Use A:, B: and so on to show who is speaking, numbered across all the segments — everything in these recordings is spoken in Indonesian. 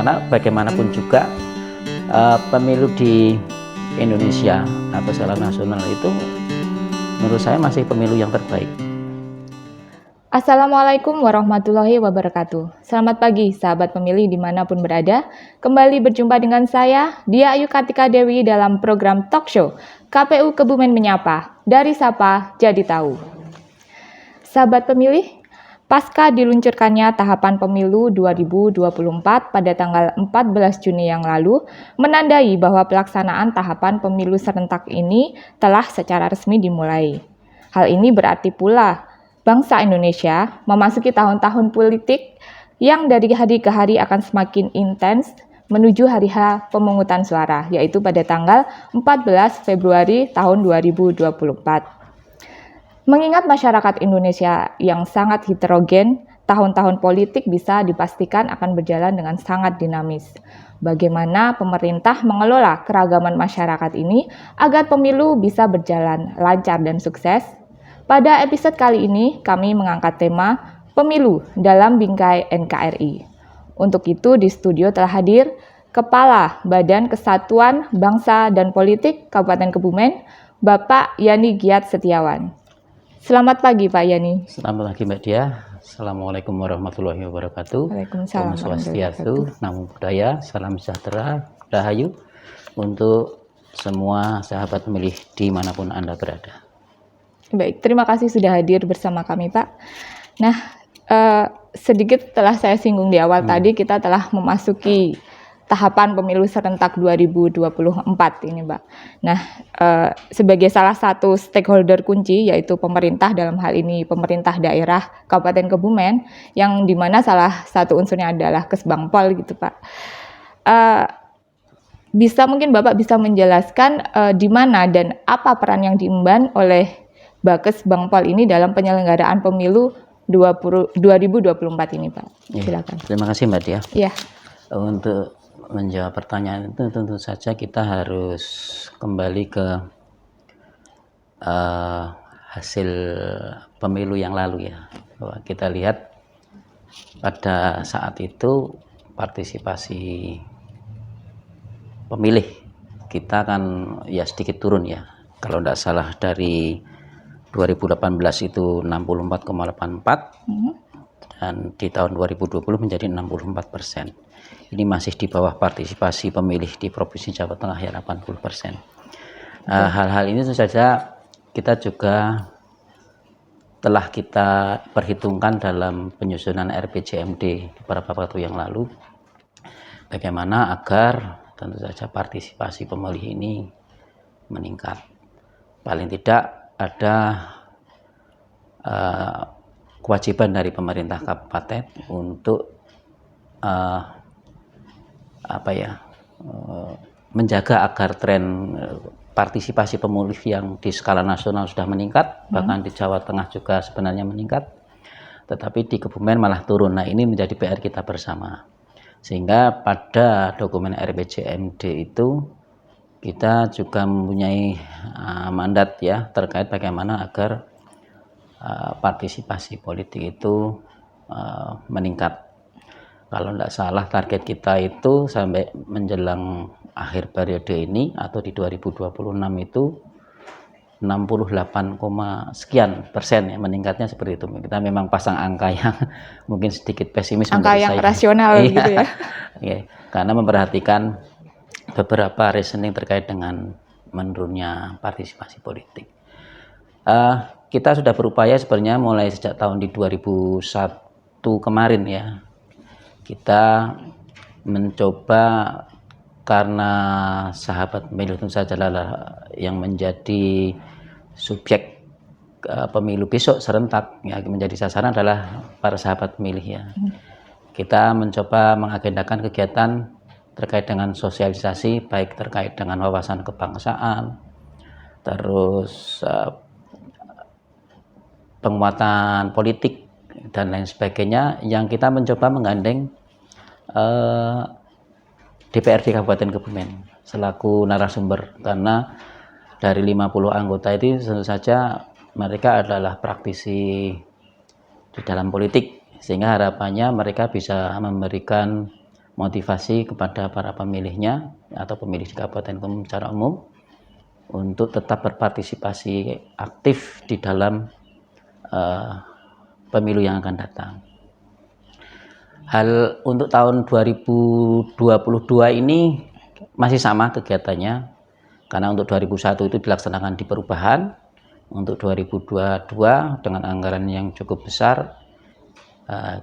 A: karena bagaimanapun juga pemilu di Indonesia atau skala nasional itu menurut saya masih pemilu yang terbaik.
B: Assalamualaikum warahmatullahi wabarakatuh. Selamat pagi sahabat pemilih dimanapun berada. Kembali berjumpa dengan saya, Dia Ayu Kartika Dewi dalam program talk show KPU Kebumen Menyapa, dari Sapa Jadi Tahu. Sahabat pemilih, pasca diluncurkannya tahapan pemilu 2024 pada tanggal 14 Juni yang lalu, menandai bahwa pelaksanaan tahapan pemilu serentak ini telah secara resmi dimulai. Hal ini berarti pula bangsa Indonesia memasuki tahun-tahun politik yang dari hari ke hari akan semakin intens menuju hari H pemungutan suara, yaitu pada tanggal 14 Februari tahun 2024. Mengingat masyarakat Indonesia yang sangat heterogen, tahun-tahun politik bisa dipastikan akan berjalan dengan sangat dinamis. Bagaimana pemerintah mengelola keragaman masyarakat ini agar pemilu bisa berjalan lancar dan sukses? Pada episode kali ini, kami mengangkat tema Pemilu dalam Bingkai NKRI. Untuk itu, di studio telah hadir Kepala Badan Kesatuan Bangsa dan Politik Kabupaten Kebumen, Bapak Yani Giat Setiawan. Selamat pagi, Pak Yani.
A: Selamat pagi, Mbak Dia. Assalamualaikum warahmatullahi wabarakatuh.
B: Waalaikumsalam.
A: Om Swastiastu, Namo Buddhaya, Salam Sejahtera, Rahayu untuk semua sahabat pemilih dimanapun Anda berada.
B: Baik, terima kasih sudah hadir bersama kami, Pak. Nah, sedikit telah saya singgung di awal tadi, kita telah memasuki tahapan pemilu serentak 2024 ini, Pak. Nah, sebagai salah satu stakeholder kunci, yaitu pemerintah, dalam hal ini pemerintah daerah Kabupaten Kebumen, yang dimana salah satu unsurnya adalah Kesbangpol gitu, Pak. Bisa mungkin Bapak bisa menjelaskan di mana dan apa peran yang diemban oleh Kesbangpol ini dalam penyelenggaraan pemilu 2024 ini, Pak. Silakan.
A: Ya, terima kasih, Mbak Dia.
B: Ya.
A: Untuk menjawab pertanyaan itu tentu saja kita harus kembali ke hasil pemilu yang lalu ya. Bahwa kita lihat pada saat itu partisipasi pemilih kita kan ya sedikit turun ya. Kalau tidak salah dari 2018 itu 64,84 dan di tahun 2020 menjadi 64%. Ini masih di bawah partisipasi pemilih di Provinsi Jawa Tengah ya 80%. Hal-hal ini tentu saja kita juga telah kita perhitungkan dalam penyusunan RPJMD beberapa waktu yang lalu. Bagaimana agar tentu saja partisipasi pemilih ini meningkat. Paling tidak ada kewajiban dari pemerintah kabupaten untuk menjaga agar tren partisipasi pemilih yang di skala nasional sudah meningkat, bahkan di Jawa Tengah juga sebenarnya meningkat, tetapi di Kebumen malah turun. Nah, ini menjadi PR kita bersama. Sehingga pada dokumen RPJMD itu kita juga mempunyai mandat ya terkait bagaimana agar partisipasi politik itu meningkat. Kalau tidak salah target kita itu sampai menjelang akhir periode ini atau di 2026 itu 68, sekian persen ya meningkatnya seperti itu. Kita memang pasang angka yang mungkin sedikit pesimis.
B: Angka yang rasional gitu ya.
A: Iya, karena memperhatikan beberapa reasoning terkait dengan menurunnya partisipasi politik. Kita sudah berupaya sebenarnya mulai sejak tahun di 2001 kemarin ya. Kita mencoba karena sahabat pemilu tentu saja yang menjadi subjek pemilu besok serentak ya, menjadi sasaran adalah para sahabat pemilih ya. Kita mencoba mengagendakan kegiatan terkait dengan sosialisasi, baik terkait dengan wawasan kebangsaan, terus penguatan politik dan lain sebagainya, yang kita mencoba menggandeng DPRD Kabupaten Kebumen selaku narasumber, karena dari 50 anggota itu tentu saja mereka adalah praktisi di dalam politik, sehingga harapannya mereka bisa memberikan motivasi kepada para pemilihnya atau pemilih di Kabupaten Kebumen secara umum untuk tetap berpartisipasi aktif di dalam pemilu yang akan datang. Hal untuk tahun 2022 ini masih sama kegiatannya, karena untuk 2001 itu dilaksanakan di perubahan, untuk 2022 dengan anggaran yang cukup besar,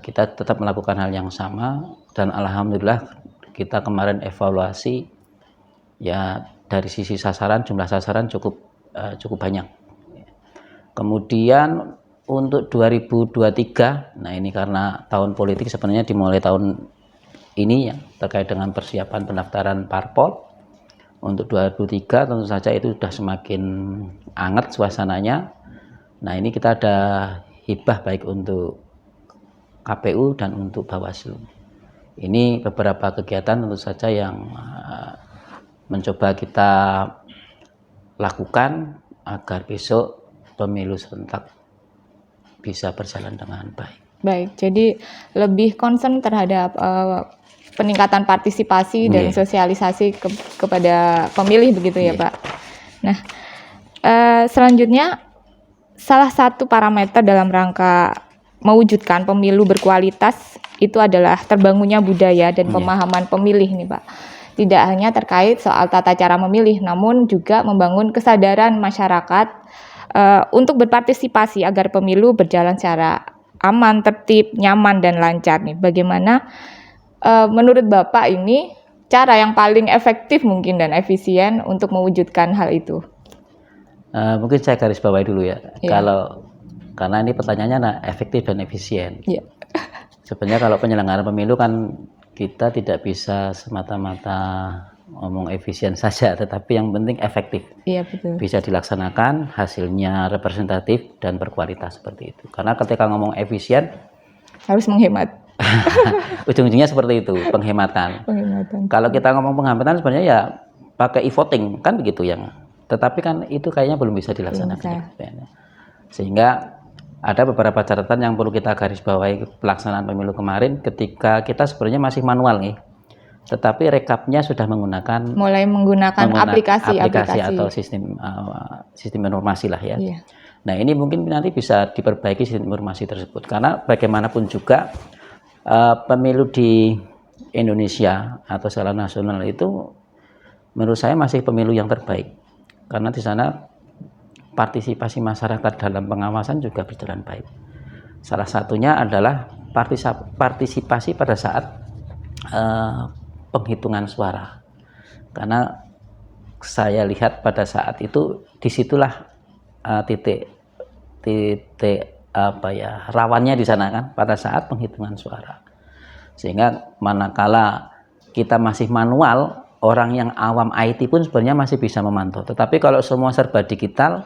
A: kita tetap melakukan hal yang sama, dan alhamdulillah kita kemarin evaluasi ya dari sisi sasaran, jumlah sasaran cukup banyak. Kemudian untuk 2023, nah ini karena tahun politik sebenarnya dimulai tahun ini ya, terkait dengan persiapan pendaftaran parpol. Untuk 2023 tentu saja itu sudah semakin hangat suasananya. Nah ini kita ada hibah baik untuk KPU dan untuk Bawaslu. Ini beberapa kegiatan tentu saja yang mencoba kita lakukan agar besok pemilu serentak bisa berjalan dengan baik.
B: Baik, jadi lebih concern terhadap peningkatan partisipasi dan sosialisasi kepada pemilih begitu ya Pak. Nah, selanjutnya salah satu parameter dalam rangka mewujudkan pemilu berkualitas itu adalah terbangunnya budaya dan pemahaman pemilih nih Pak. Tidak hanya terkait soal tata cara memilih, namun juga membangun kesadaran masyarakat untuk berpartisipasi agar pemilu berjalan secara aman, tertib, nyaman, dan lancar nih. Bagaimana menurut Bapak ini cara yang paling efektif mungkin dan efisien untuk mewujudkan hal itu?
A: Mungkin saya garis bawahi dulu ya. Karena ini pertanyaannya efektif dan efisien. Sebenarnya kalau penyelenggaraan pemilu kan kita tidak bisa semata-mata ngomong efisien saja, tetapi yang penting efektif.
B: Iya, betul.
A: Bisa dilaksanakan, hasilnya representatif dan berkualitas seperti itu. Karena ketika ngomong efisien
B: harus menghemat.
A: Ujung-ujungnya seperti itu, penghematan. Kalau kita ngomong penghematan sebenarnya ya pakai e-voting kan begitu yang. Tetapi kan itu kayaknya belum bisa dilaksanakan. Sehingga ada beberapa catatan yang perlu kita garis bawahi pelaksanaan pemilu kemarin ketika kita sebenarnya masih manual nih. Tetapi rekapnya sudah mulai menggunakan aplikasi atau sistem informasi lah ya. Nah ini mungkin nanti bisa diperbaiki sistem informasi tersebut, karena bagaimanapun juga pemilu di Indonesia atau skala nasional itu menurut saya masih pemilu yang terbaik, karena di sana partisipasi masyarakat dalam pengawasan juga berjalan baik. Salah satunya adalah partisipasi pada saat penghitungan suara, karena saya lihat pada saat itu disitulah titik rawannya di sana kan, pada saat penghitungan suara. Sehingga manakala kita masih manual, orang yang awam IT pun sebenarnya masih bisa memantau. Tetapi kalau semua serba digital,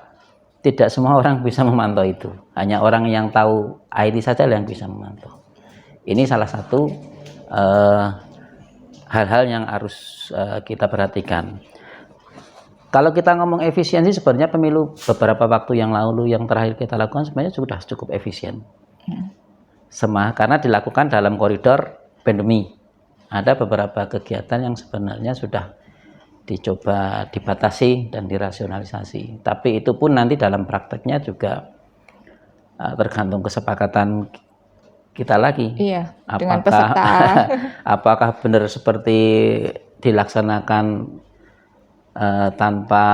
A: tidak semua orang bisa memantau itu. Hanya orang yang tahu IT saja yang bisa memantau. Ini salah satu hal-hal yang harus kita perhatikan. Kalau kita ngomong efisiensi, sebenarnya pemilu beberapa waktu yang lalu yang terakhir kita lakukan sebenarnya sudah cukup efisien. Karena dilakukan dalam koridor pandemi. Ada beberapa kegiatan yang sebenarnya sudah dicoba dibatasi dan dirasionalisasi. Tapi itu pun nanti dalam prakteknya juga tergantung kesepakatan kita lagi.
B: Dengan peserta.
A: Apakah benar seperti dilaksanakan tanpa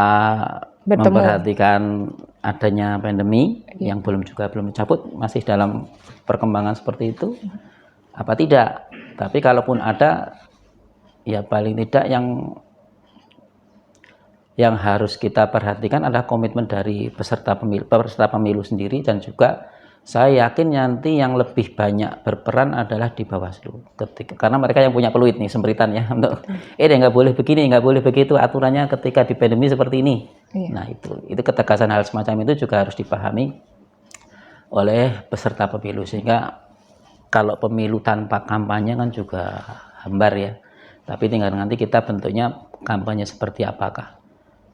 A: memperhatikan adanya pandemi yang belum dicabut, masih dalam perkembangan seperti itu apa tidak. Tapi kalaupun ada, ya paling tidak yang harus kita perhatikan adalah komitmen dari peserta pemilu sendiri, dan juga saya yakin nanti yang lebih banyak berperan adalah di Bawaslu, karena mereka yang punya peluit nih, sempritan ya, untuk nggak boleh begini, nggak boleh begitu, aturannya ketika di pandemi seperti ini. Nah itu ketegasan hal semacam itu juga harus dipahami oleh peserta pemilu, sehingga kalau pemilu tanpa kampanye kan juga hambar ya. Tapi tinggal nanti kita bentuknya kampanye seperti apakah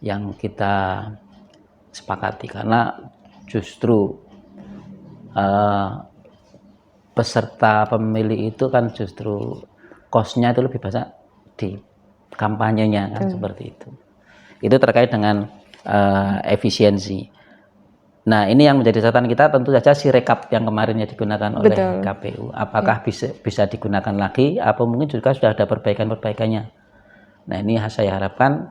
A: yang kita sepakati, karena justru peserta pemilih itu kan justru cost-nya itu lebih banyak di kampanyenya kan, seperti itu. Itu terkait dengan efisiensi. Nah, ini yang menjadi catatan kita tentu saja si rekap yang kemarinnya digunakan oleh KPU. Apakah bisa digunakan lagi, atau mungkin juga sudah ada perbaikan-perbaikannya. Nah, ini saya harapkan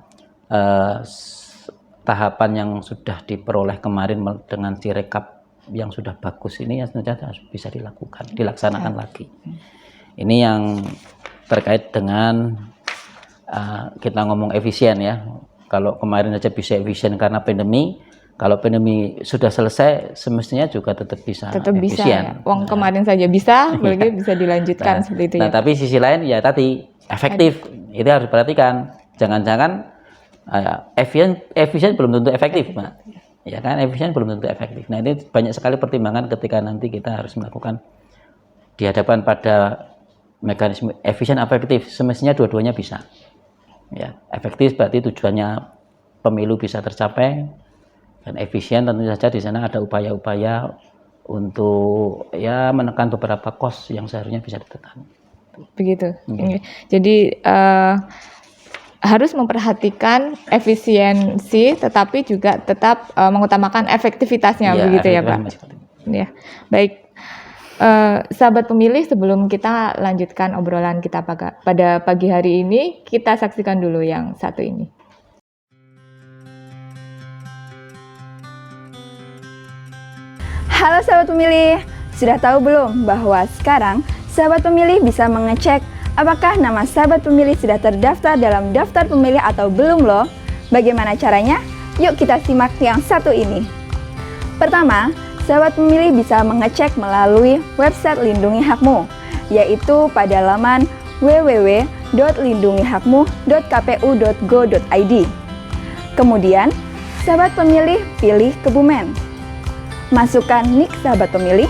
A: tahapan yang sudah diperoleh kemarin dengan si rekap yang sudah bagus ini ya tentu saja bisa dilaksanakan lagi. Ini yang terkait dengan kita ngomong efisien ya. Kalau kemarin saja bisa efisien karena pandemi, kalau pandemi sudah selesai, semestinya juga tetap bisa efisien.
B: Ya. Kemarin saja bisa, apalagi bisa dilanjutkan seperti itu ya.
A: Nah, tapi sisi lain ya tadi efektif. Itu harus diperhatikan. Jangan-jangan efisien belum tentu efektif, Pak. Ya kan, efisien belum tentu efektif. Nah, ini banyak sekali pertimbangan ketika nanti kita harus melakukan dihadapkan pada mekanisme efisien apa efektif. Semestinya dua-duanya bisa. Ya, efektif berarti tujuannya pemilu bisa tercapai, dan efisien tentu saja di sana ada upaya-upaya untuk ya menekan beberapa cost yang seharusnya bisa ditekan.
B: Begitu. Jadi harus memperhatikan efisiensi, tetapi juga tetap mengutamakan efektivitasnya, begitu ya Pak. Ya, baik. Sahabat pemilih, sebelum kita lanjutkan obrolan kita pada pagi hari ini, kita saksikan dulu yang satu ini.
C: Halo sahabat pemilih, sudah tahu belum bahwa sekarang sahabat pemilih bisa mengecek apakah nama sahabat pemilih sudah terdaftar dalam daftar pemilih atau belum loh? Bagaimana caranya? Yuk kita simak yang satu ini. Pertama, sahabat pemilih bisa mengecek melalui website Lindungi Hakmu, yaitu pada laman www.lindungihakmu.kpu.go.id. Kemudian, sahabat pemilih pilih Kebumen. Masukkan NIK sahabat pemilih,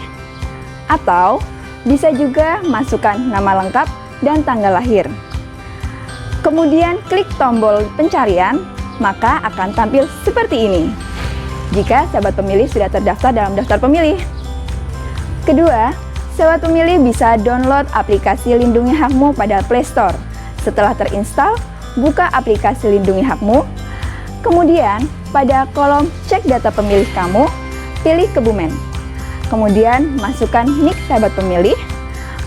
C: atau bisa juga masukkan nama lengkap dan tanggal lahir. Kemudian klik tombol pencarian, maka akan tampil seperti ini jika sahabat pemilih sudah terdaftar dalam daftar pemilih. Kedua, sahabat pemilih bisa download aplikasi Lindungi Hakmu pada Play Store. Setelah terinstall, buka aplikasi Lindungi Hakmu. Kemudian, pada kolom cek data pemilih kamu, pilih Kebumen. Kemudian, masukkan NIK sahabat pemilih.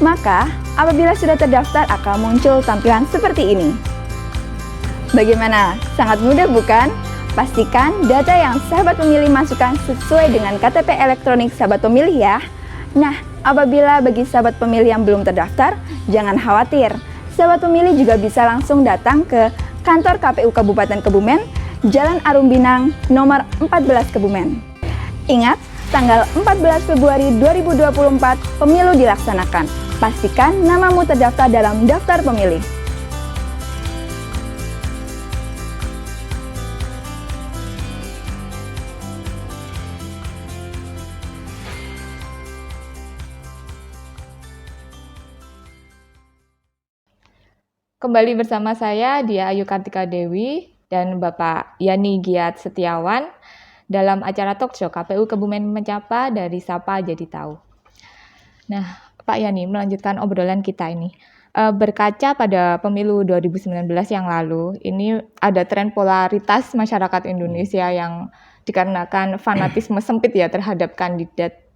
C: Maka, apabila sudah terdaftar akan muncul tampilan seperti ini. Bagaimana? Sangat mudah bukan? Pastikan data yang sahabat pemilih masukkan sesuai dengan KTP elektronik sahabat pemilih ya. Nah, apabila bagi sahabat pemilih yang belum terdaftar, jangan khawatir. Sahabat pemilih juga bisa langsung datang ke kantor KPU Kabupaten Kebumen, Jalan Arum Binang, nomor 14 Kebumen. Ingat, tanggal 14 Februari 2024 pemilu dilaksanakan. Pastikan namamu terdaftar dalam daftar pemilih.
B: Kembali bersama saya, Dia Ayu Kartika Dewi, dan Bapak Yani Giat Setiawan dalam acara talkshow KPU Kebumen Menyapa dari Sapa Jadi Tahu. Nah, Pak Yani, melanjutkan obrolan kita ini. Berkaca pada pemilu 2019 yang lalu, ini ada tren polaritas masyarakat Indonesia yang dikarenakan fanatisme sempit ya terhadap kandidat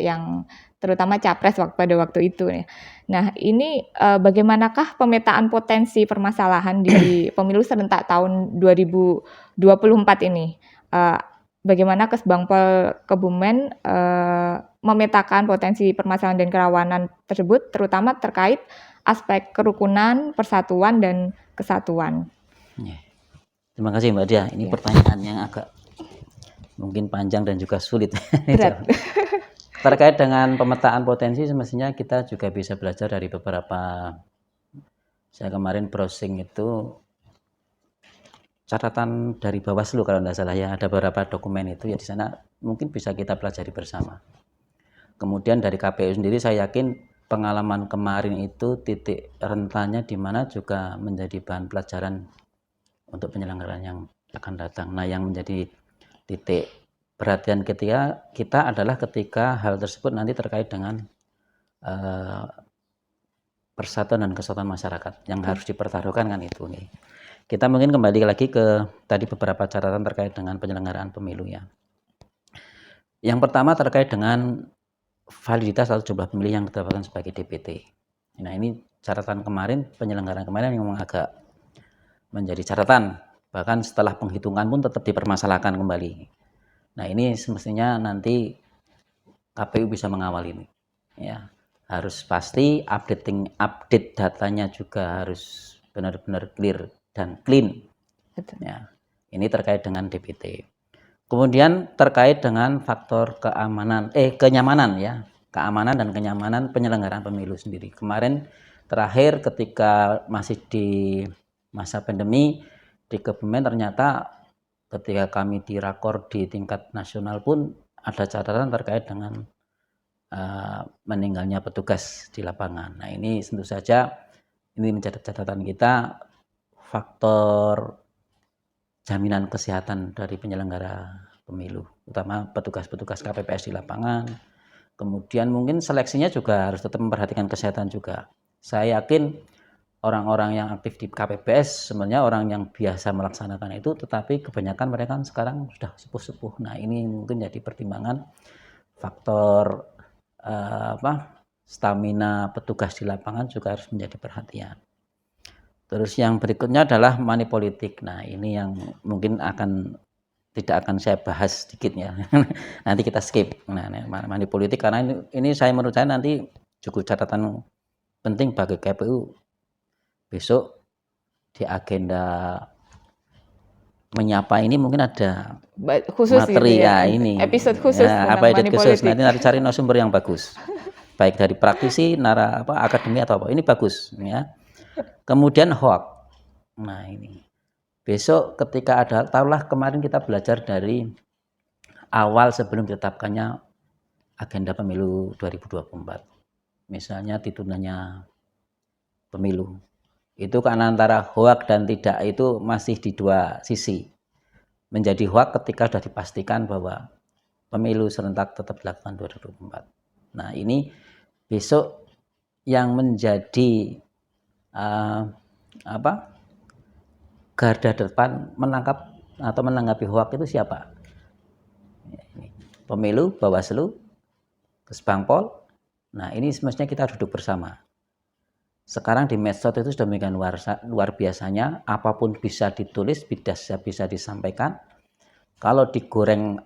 B: yang terutama capres pada waktu itu. Nah, ini bagaimanakah pemetaan potensi permasalahan di pemilu serentak tahun 2024 ini? Bagaimana Kesbangpol Kebumen memetakan potensi permasalahan dan kerawanan tersebut, terutama terkait aspek kerukunan, persatuan, dan kesatuan.
A: Terima kasih Mbak Dia. Ini pertanyaan yang agak mungkin panjang dan juga sulit.
B: Berat.
A: Terkait dengan pemetaan potensi, semestinya kita juga bisa belajar dari beberapa. Saya kemarin browsing itu catatan dari Bawaslu kalau tidak salah ya, ada beberapa dokumen itu ya, di sana mungkin bisa kita pelajari bersama. Kemudian dari KPU sendiri saya yakin pengalaman kemarin itu titik rentannya di mana juga menjadi bahan pelajaran untuk penyelenggaraan yang akan datang. Nah, yang menjadi titik perhatian kita adalah ketika hal tersebut nanti terkait dengan persatuan dan kesatuan masyarakat yang harus dipertaruhkan kan itu nih. Kita mungkin kembali lagi ke tadi beberapa catatan terkait dengan penyelenggaraan pemilu ya. Yang pertama terkait dengan validitas atau jumlah pemilih yang ditetapkan sebagai DPT. Nah ini catatan kemarin, penyelenggaraan kemarin yang memang agak menjadi catatan. Bahkan setelah penghitungan pun tetap dipermasalahkan kembali. Nah ini semestinya nanti KPU bisa mengawal ini. Ya, harus pasti update datanya juga harus benar-benar clear dan clean.
B: Betul.
A: Ya, ini terkait dengan DPT. Kemudian terkait dengan faktor kenyamanan ya, keamanan dan kenyamanan penyelenggaraan pemilu sendiri. Kemarin terakhir ketika masih di masa pandemi di Kebumen, ternyata ketika kami di rakor di tingkat nasional pun ada catatan terkait dengan meninggalnya petugas di lapangan. Nah ini tentu saja ini menjadi catatan kita, faktor jaminan kesehatan dari penyelenggara pemilu, utama petugas-petugas KPPS di lapangan. Kemudian mungkin seleksinya juga harus tetap memperhatikan kesehatan juga. Saya yakin orang-orang yang aktif di KPPS sebenarnya orang yang biasa melaksanakan itu, tetapi kebanyakan mereka kan sekarang sudah sepuh-sepuh. Nah ini mungkin jadi pertimbangan faktor stamina petugas di lapangan juga harus menjadi perhatian. Terus yang berikutnya adalah money politik. Nah ini yang mungkin tidak akan saya bahas sedikit ya. Nanti kita skip. Nah money politik karena ini menurut saya nanti cukup catatan penting bagi KPU besok di agenda menyapa ini mungkin ada
B: khusus
A: materi
B: gitu ya,
A: ini
B: episode khusus
A: ya,
B: tentang money
A: khusus.
B: politik.
A: Nanti cari narasumber yang bagus, baik dari praktisi, akademi atau apa. Ini bagus ya. Kemudian hoax. Nah ini besok ketika ada, tahulah kemarin kita belajar dari awal sebelum ditetapkannya agenda pemilu 2024. Misalnya ditundanya pemilu. Itu kan antara hoax dan tidak itu masih di dua sisi. Menjadi hoax ketika sudah dipastikan bahwa pemilu serentak tetap dilakukan 2024. Nah ini besok yang menjadi garda depan menangkap atau menanggapi hoax itu siapa? Pemilu, Bawaslu, Kesbangpol. Nah ini semestinya kita duduk bersama. Sekarang di medsos itu sudah demikian luar biasanya, apapun bisa ditulis, bisa disampaikan. Kalau digoreng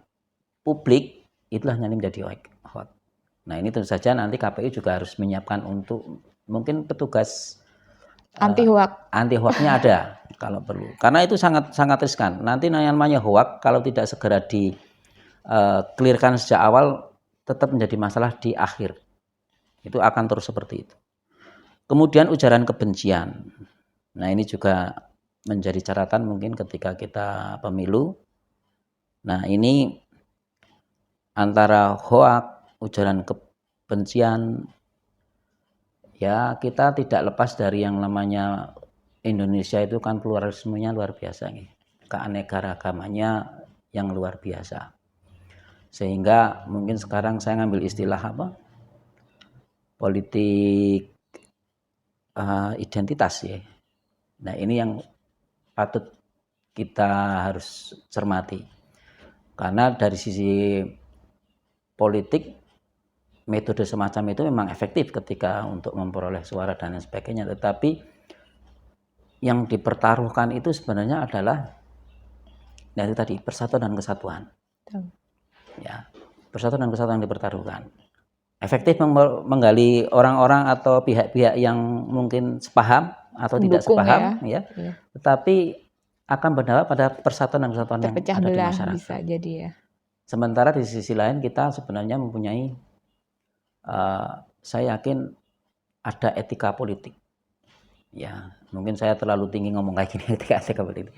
A: publik, itulah yang menjadi hoax. Nah ini tentu saja nanti KPU juga harus menyiapkan untuk mungkin petugas
B: anti hoaxnya
A: ada kalau perlu. Karena itu sangat riskan. Nanti namanya hoax kalau tidak segera di clearkan sejak awal tetap menjadi masalah di akhir. Itu akan terus seperti itu. Kemudian ujaran kebencian. Nah ini juga menjadi catatan mungkin ketika kita pemilu. Nah ini antara hoax, ujaran kebencian, ya kita tidak lepas dari yang namanya Indonesia itu kan pluralismenya luar biasa nih. Keanekaragamannya yang luar biasa. Sehingga mungkin sekarang saya ngambil istilah politik identitas ya. Nah ini yang patut kita harus cermati. Karena dari sisi politik metode semacam itu memang efektif ketika untuk memperoleh suara dan lain sebagainya. Tetapi yang dipertaruhkan itu sebenarnya adalah dari tadi persatuan dan kesatuan. Ya, persatuan dan kesatuan yang dipertaruhkan. Efektif menggali orang-orang atau pihak-pihak yang mungkin sepaham atau tidak sepaham ya. Tetapi akan berdampak pada persatuan dan kesatuan yang ada di masyarakat.
B: Bisa jadi ya.
A: Sementara di sisi lain kita sebenarnya mempunyai saya yakin ada etika politik. Ya, mungkin saya terlalu tinggi ngomong kayak gini etika politik.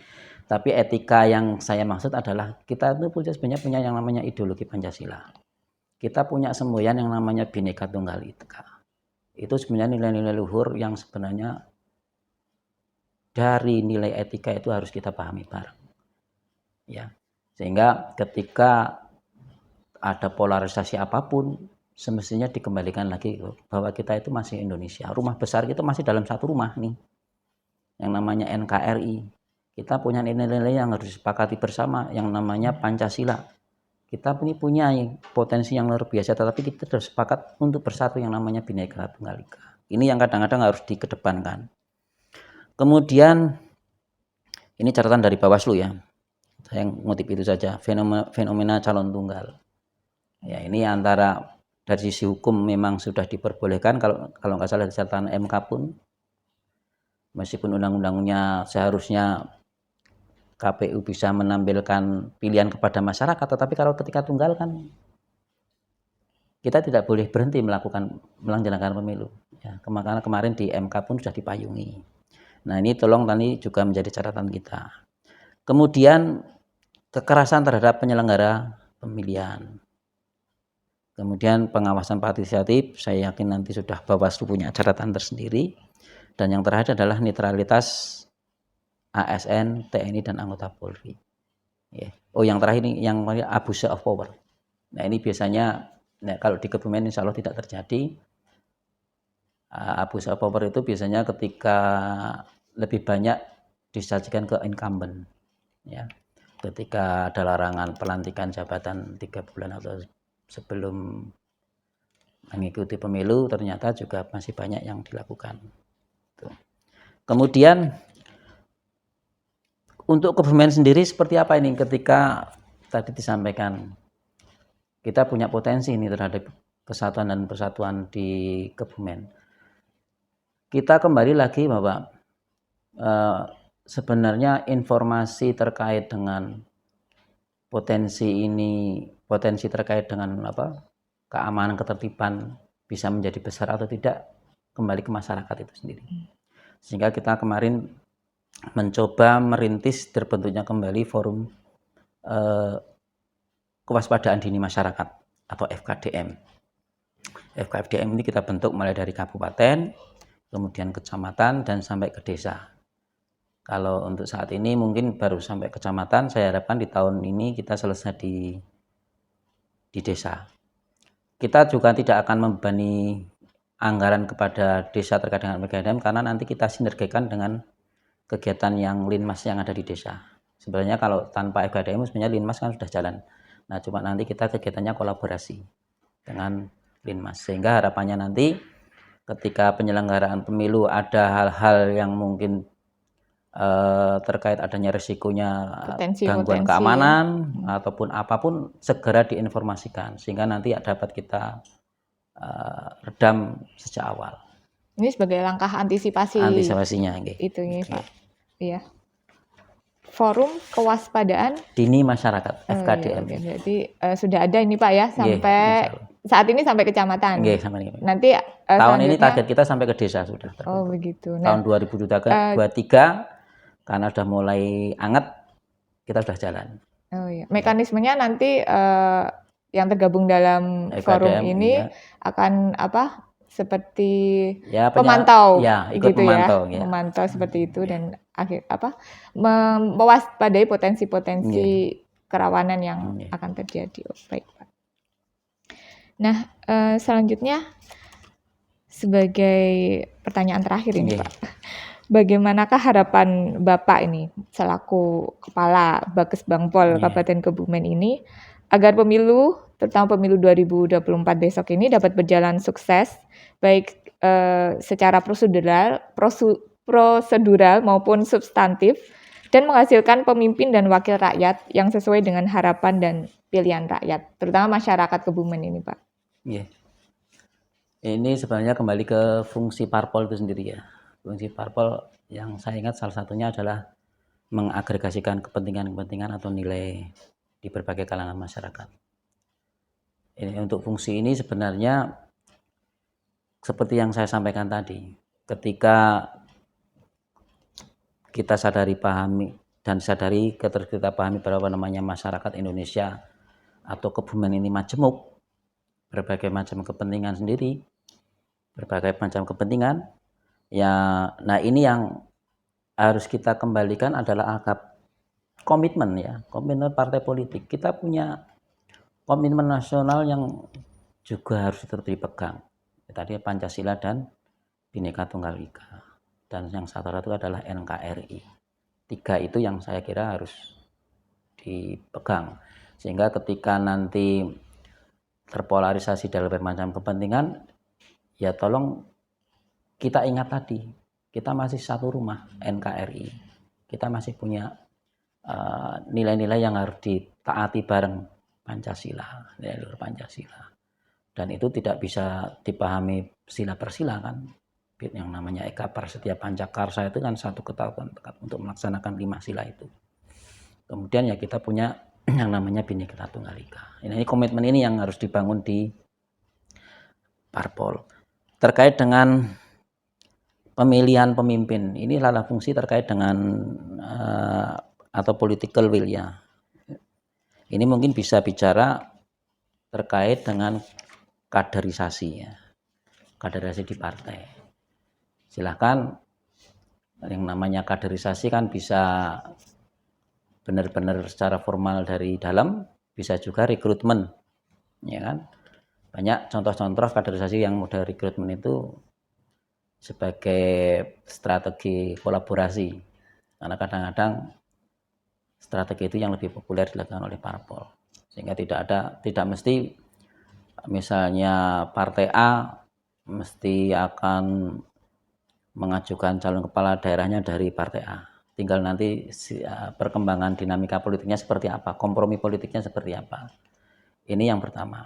A: Tapi etika yang saya maksud adalah kita itu sebenarnya punya yang namanya ideologi Pancasila. Kita punya semboyan yang namanya Bhinneka Tunggal Ika. Itu sebenarnya nilai-nilai luhur yang sebenarnya dari nilai etika itu harus kita pahami bareng. Ya. Sehingga ketika ada polarisasi apapun, semestinya dikembalikan lagi bahwa kita itu masih Indonesia. Rumah besar kita masih dalam satu rumah nih, yang namanya NKRI. Kita punya nilai-nilai yang harus disepakati bersama, yang namanya Pancasila. Kita ini punya potensi yang luar biasa, tetapi kita harus sepakat untuk bersatu yang namanya Bhinneka Tunggal Ika. Ini yang kadang-kadang harus dikedepankan. Kemudian ini catatan dari Bawaslu ya, saya ngutip itu saja, fenomena calon tunggal. Ya, ini antara dari sisi hukum memang sudah diperbolehkan, kalau nggak salah catatan MK pun, meskipun undang-undangnya seharusnya KPU bisa menampilkan pilihan kepada masyarakat, tetapi kalau ketika tunggal kan kita tidak boleh berhenti menyelenggarakan pemilu. Ya, karena kemarin di MK pun sudah dipayungi. Nah, ini tolong tadi juga menjadi catatan kita. Kemudian kekerasan terhadap penyelenggara pemilihan. Kemudian pengawasan partisipatif, saya yakin nanti sudah Bawaslu punya catatan tersendiri. Dan yang terakhir adalah netralitas ASN, TNI, dan anggota Polri. Yeah. Oh, yang terakhir ini yang abuse of power. Nah, ini biasanya kalau di Kebumen insya Allah tidak terjadi. Abuse of power itu biasanya ketika lebih banyak disajikan ke incumbent. Ya. Ketika ada larangan pelantikan jabatan 3 bulan atau sebelum mengikuti pemilu, ternyata juga masih banyak yang dilakukan. Tuh. Kemudian untuk Kebumen sendiri seperti apa ini ketika tadi disampaikan kita punya potensi ini terhadap kesatuan dan persatuan di Kebumen. Kita kembali lagi bahwa sebenarnya informasi terkait dengan potensi terkait dengan keamanan ketertiban bisa menjadi besar atau tidak kembali ke masyarakat itu sendiri. Sehingga kita kemarin mencoba merintis terbentuknya kembali forum kewaspadaan dini masyarakat atau FKDM. FKDM ini kita bentuk mulai dari kabupaten, kemudian kecamatan, dan sampai ke desa. Kalau untuk saat ini mungkin baru sampai kecamatan, saya harapkan di tahun ini kita selesai di desa. Kita juga tidak akan membebani anggaran kepada desa terkait dengan FKDM karena nanti kita sinergikan dengan kegiatan yang Linmas yang ada di desa. Sebenarnya kalau tanpa FKDM sebenarnya Linmas kan sudah jalan. Nah, cuma nanti kita kegiatannya kolaborasi dengan Linmas. Sehingga harapannya nanti ketika penyelenggaraan pemilu ada hal-hal yang mungkin terkait adanya risikonya gangguan keamanan ataupun apapun segera diinformasikan sehingga nanti dapat kita redam sejak awal.
B: Ini sebagai langkah
A: antisipasinya
B: itu nih Pak. Iya. Forum kewaspadaan
A: dini masyarakat FKDM.
B: Iya, jadi sudah ada ini Pak ya sampai saat ini sampai kecamatan.
A: Sampai ini.
B: Nanti
A: tahun ini target kita sampai ke desa sudah.
B: Oh begitu.
A: Tahun 2023 karena sudah mulai anget kita sudah jalan. Oh iya.
B: Mekanismenya nanti yang tergabung dalam FKDM, forum ini akan seperti pemantau, gitu memantau seperti itu dan mewaspadai potensi-potensi kerawanan yang akan terjadi. Baik Pak. Nah, selanjutnya sebagai pertanyaan terakhir ini Pak, bagaimanakah harapan Bapak ini selaku Kepala Bakes Bangpol Kabupaten Kebumen ini agar pemilu, terutama pemilu 2024 besok ini dapat berjalan sukses, baik secara prosedural maupun substantif, dan menghasilkan pemimpin dan wakil rakyat yang sesuai dengan harapan dan pilihan rakyat, terutama masyarakat Kebumen ini, Pak.
A: Iya. Ini sebenarnya kembali ke fungsi parpol itu sendiri ya. Fungsi parpol yang saya ingat salah satunya adalah mengagregasikan kepentingan-kepentingan atau nilai di berbagai kalangan masyarakat. Ini untuk fungsi ini sebenarnya seperti yang saya sampaikan tadi, ketika kita sadari kita pahami bahwa namanya masyarakat Indonesia atau Kebumen ini majemuk, berbagai macam kepentingan sendiri, berbagai macam kepentingan. Ya, nah ini yang harus kita kembalikan adalah akar komitmen partai politik. Kita punya komitmen nasional yang juga harus tetap dipegang. Tadi Pancasila dan Bhinneka Tunggal Ika. Dan yang satu adalah NKRI. 3 itu yang saya kira harus dipegang. Sehingga ketika nanti terpolarisasi dalam bermacam kepentingan, ya tolong kita ingat tadi, kita masih satu rumah, NKRI. Kita masih punya nilai-nilai yang harus ditaati bareng, Pancasila, nilai Pancasila. Dan itu tidak bisa dipahami sila per sila kan. Yang namanya Eka Prasetya Pancakarsa itu kan satu kesatuan untuk melaksanakan 5 sila itu. Kemudian ya kita punya yang namanya Bhinneka Tunggal Ika. Ini komitmen ini yang harus dibangun di parpol. Terkait dengan pemilihan pemimpin, ini adalah fungsi terkait dengan atau political will ya. Ini mungkin bisa bicara terkait dengan kaderisasi ya. Kaderisasi di partai. Silahkan, yang namanya kaderisasi kan bisa benar-benar secara formal dari dalam, bisa juga rekrutmen, ya kan? Banyak contoh-contoh kaderisasi yang model rekrutmen itu sebagai strategi kolaborasi, karena kadang-kadang strategi itu yang lebih populer dilakukan oleh parpol, sehingga tidak mesti misalnya partai A mesti akan mengajukan calon kepala daerahnya dari partai A. Tinggal nanti perkembangan dinamika politiknya seperti apa, kompromi politiknya seperti apa. Ini yang pertama.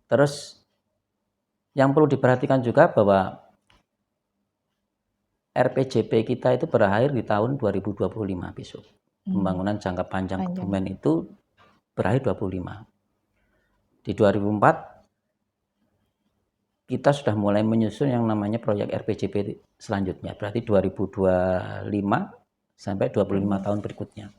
A: Terus yang perlu diperhatikan juga bahwa RPJP kita itu berakhir di tahun 2025 besok. Pembangunan jangka panjang Kebumen itu berakhir 25. Di 2004 kita sudah mulai menyusun yang namanya proyek RPJP selanjutnya. Berarti 2025 sampai 25 tahun berikutnya.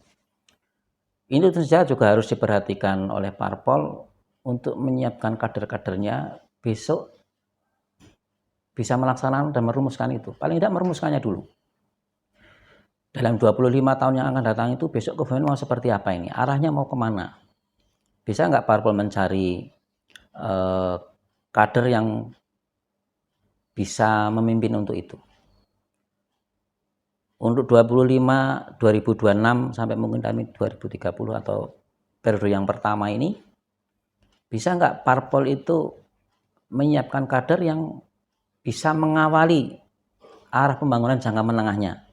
A: Ini tentu saja juga harus diperhatikan oleh parpol untuk menyiapkan kader-kadernya besok bisa melaksanakan dan merumuskan itu. Paling tidak merumuskannya dulu. Dalam 25 tahun yang akan datang itu besok Kebumen mau seperti apa ini? Arahnya mau kemana? Bisa nggak parpol mencari kader yang bisa memimpin untuk itu? Untuk 2025, 2026 sampai mungkin kami 2030 atau periode yang pertama ini, bisa nggak parpol itu menyiapkan kader yang bisa mengawali arah pembangunan jangka menengahnya,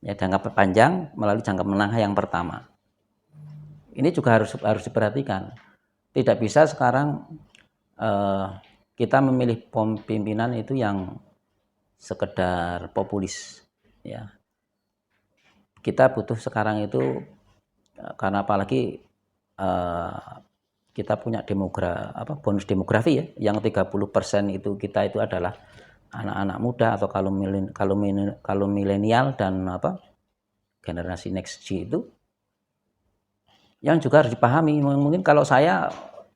A: ya jangka panjang melalui jangka menengah yang pertama. Ini juga harus diperhatikan. Tidak bisa sekarang kita memilih pimpinan itu yang sekedar populis, ya. Kita butuh sekarang itu karena apalagi kita punya bonus demografi ya, yang 30% itu kita itu adalah anak-anak muda atau kalau milenial dan generasi next G itu yang juga harus dipahami. Mungkin kalau saya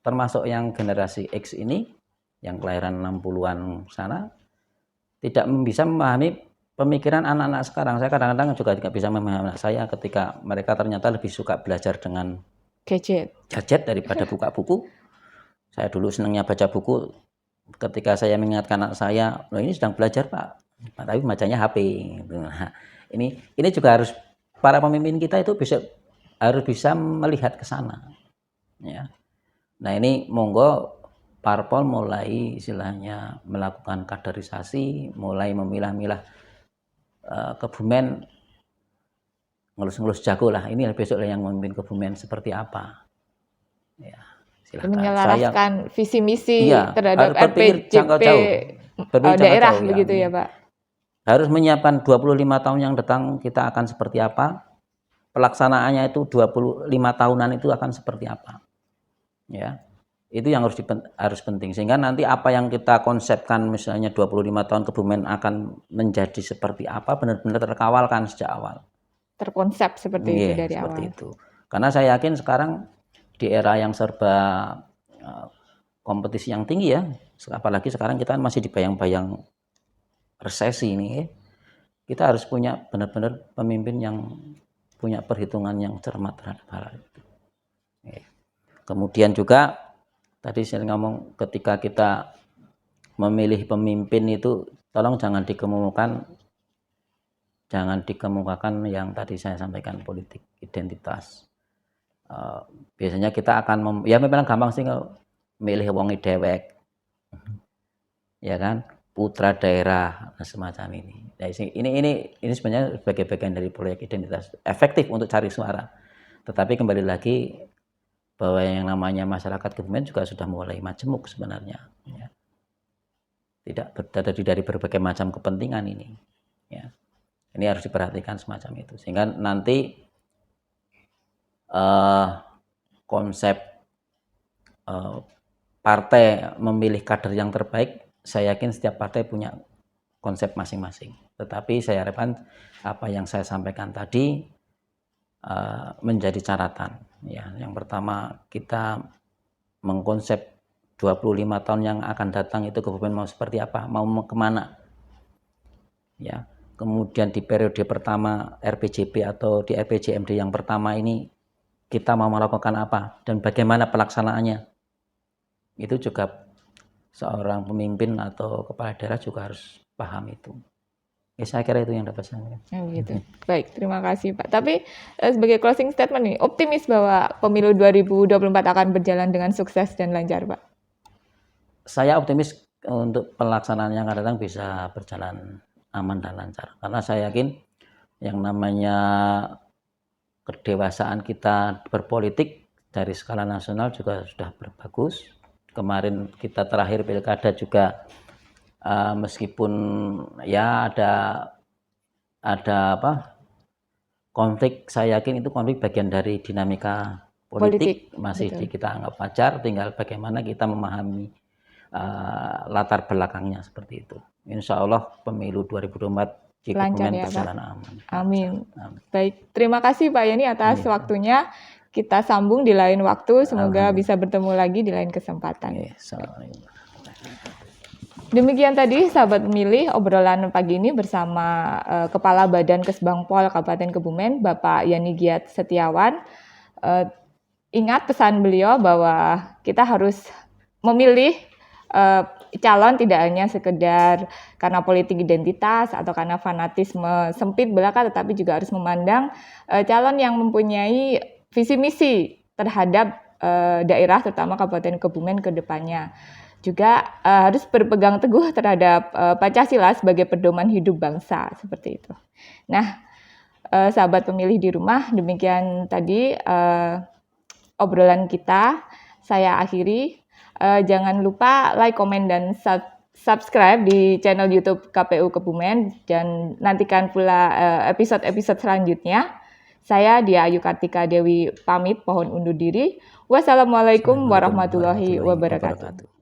A: termasuk yang generasi X ini yang kelahiran 60-an sana tidak bisa memahami pemikiran anak-anak sekarang. Saya kadang-kadang juga tidak bisa memahami anak saya ketika mereka ternyata lebih suka belajar dengan gadget daripada buka buku. Saya dulu senangnya baca buku. Ketika saya mengingatkan anak saya, loh ini sedang belajar Pak, tapi bacanya HP. Nah, ini juga harus para pemimpin kita itu harus bisa melihat ke sana. Ya. Nah ini monggo parpol mulai istilahnya melakukan kaderisasi, mulai memilah-milah Kebumen, ngelus-ngelus jago lah. Ini besok yang memimpin Kebumen seperti apa. Ya, silakan.
B: Menyelaraskan visi misi terhadap
A: RPJP
B: daerah begitu ya Pak.
A: Harus menyiapkan 25 tahun yang datang kita akan seperti apa. Pelaksanaannya itu 25 tahunan itu akan seperti apa. Ya. Itu yang harus penting, sehingga nanti apa yang kita konsepkan misalnya 25 tahun Kebumen akan menjadi seperti apa benar-benar terkawalkan sejak awal,
B: terkonsep seperti itu dari awal.
A: Itu karena saya yakin sekarang di era yang serba kompetisi yang tinggi ya, apalagi sekarang kita masih di bayang-bayang resesi ini, kita harus punya benar-benar pemimpin yang punya perhitungan yang cermat terhadap hal itu. Kemudian juga Tadi saya ngomong ketika kita memilih pemimpin itu tolong jangan dikemukakan yang tadi saya sampaikan, politik identitas. Biasanya kita akan ya memang gampang sih kalau milih wong dewek, ya kan, putra daerah semacam ini. Nah, ini sebenarnya sebagai bagian dari proyek identitas, efektif untuk cari suara. Tetapi kembali lagi bahwa yang namanya masyarakat Kebumen juga sudah mulai majemuk sebenarnya. Ya. Tidak terdiri dari berbagai macam kepentingan ini. Ya. Ini harus diperhatikan semacam itu. Sehingga nanti konsep partai memilih kader yang terbaik, saya yakin setiap partai punya konsep masing-masing. Tetapi saya harapkan apa yang saya sampaikan tadi menjadi catatan. Ya, yang pertama kita mengkonsep 25 tahun yang akan datang itu Kebumen mau seperti apa, mau kemana. Ya, kemudian di periode pertama RPJP atau di RPJMD yang pertama ini kita mau melakukan apa dan bagaimana pelaksanaannya. Itu juga seorang pemimpin atau kepala daerah juga harus paham itu. Ya, saya kira itu yang dapat saya sampaikan.
B: Gitu. Baik, terima kasih Pak. Tapi sebagai closing statement nih, optimis bahwa pemilu 2024 akan berjalan dengan sukses dan lancar, Pak?
A: Saya optimis untuk pelaksanaan yang akan datang bisa berjalan aman dan lancar. Karena saya yakin yang namanya kedewasaan kita berpolitik dari skala nasional juga sudah bagus. Kemarin kita terakhir pilkada juga meskipun ya ada konflik, saya yakin itu konflik bagian dari dinamika politik. Masih kita anggap wajar, tinggal bagaimana kita memahami latar belakangnya seperti itu. Insya Allah pemilu 2024 di Kebumen berjalan aman.
B: Amin. Baik, terima kasih Pak Yani atas waktunya. Kita sambung di lain waktu. Semoga bisa bertemu lagi di lain kesempatan. Demikian tadi sahabat pemilih obrolan pagi ini bersama Kepala Badan Kesbangpol Kabupaten Kebumen, Bapak Yani Giat Setiawan. Ingat pesan beliau bahwa kita harus memilih calon tidak hanya sekedar karena politik identitas atau karena fanatisme sempit belaka, tetapi juga harus memandang calon yang mempunyai visi misi terhadap daerah terutama Kabupaten Kebumen ke depannya. Juga harus berpegang teguh terhadap Pancasila sebagai pedoman hidup bangsa, seperti itu. Nah, sahabat pemilih di rumah, demikian tadi obrolan kita. Saya akhiri. Jangan lupa like, komen, dan subscribe di channel YouTube KPU Kebumen dan nantikan pula episode-episode selanjutnya. Saya Dia Ayu Kartika Dewi pamit, pohon undur diri. Wassalamualaikum warahmatullahi wabarakatuh.